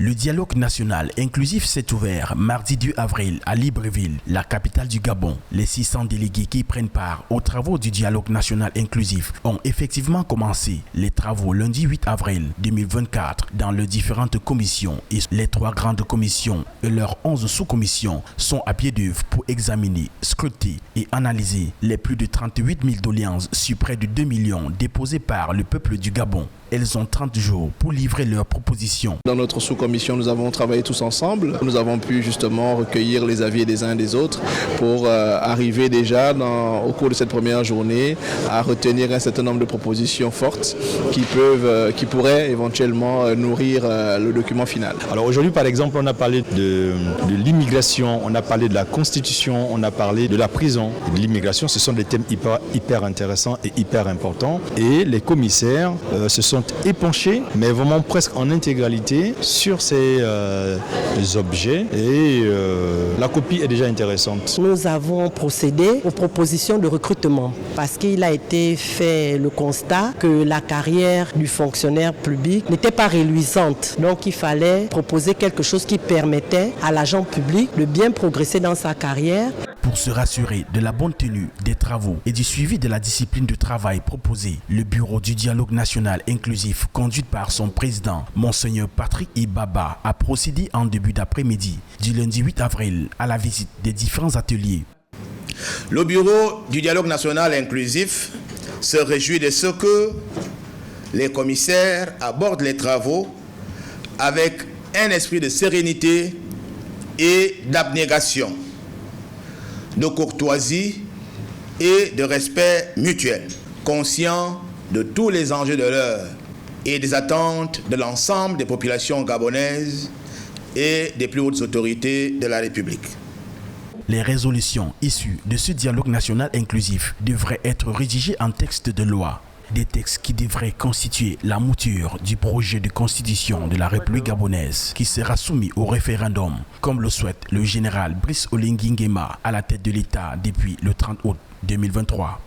Le dialogue national inclusif s'est ouvert mardi 2 avril à Libreville, la capitale du Gabon. Les 600 délégués qui prennent part aux travaux du dialogue national inclusif ont effectivement commencé les travaux lundi 8 avril 2024 dans les différentes commissions et les 3 grandes commissions et leurs 11 sous-commissions sont à pied d'œuvre pour examiner, scruter et analyser les plus de 38 000 doléances sur près de 2 millions déposées par le peuple du Gabon. Elles ont 30 jours pour livrer leurs propositions. Dans notre sous-commission, nous avons travaillé tous ensemble. Nous avons pu justement recueillir les avis des uns et des autres pour arriver déjà au cours de cette première journée à retenir un certain nombre de propositions fortes qui pourraient éventuellement nourrir le document final. Alors aujourd'hui, par exemple, on a parlé de l'immigration, on a parlé de la constitution, on a parlé de la prison, de l'immigration. Ce sont des thèmes hyper intéressants et hyper importants. Et les commissaires se sont épanchés, mais vraiment presque en intégralité sur ces objets et la copie est déjà intéressante. Nous avons procédé aux propositions de recrutement parce qu'il a été fait le constat que la carrière du fonctionnaire public n'était pas reluisante. Donc il fallait proposer quelque chose qui permettait à l'agent public de bien progresser dans sa carrière. Pour se rassurer de la bonne tenue des travaux et du suivi de la discipline de travail proposée, le Bureau du dialogue national inclusif, conduit par son président, Monseigneur Patrick Ibaba, a procédé en début d'après-midi du lundi 8 avril à la visite des différents ateliers. Le Bureau du dialogue national inclusif se réjouit de ce que les commissaires abordent les travaux avec un esprit de sérénité et d'abnégation, de courtoisie et de respect mutuel, conscients de tous les enjeux de l'heure et des attentes de l'ensemble des populations gabonaises et des plus hautes autorités de la République. Les résolutions issues de ce dialogue national inclusif devraient être rédigées en texte de loi. Des textes qui devraient constituer la mouture du projet de constitution de la République gabonaise qui sera soumis au référendum, comme le souhaite le général Brice Oligui Nguema à la tête de l'État depuis le 30 août 2023.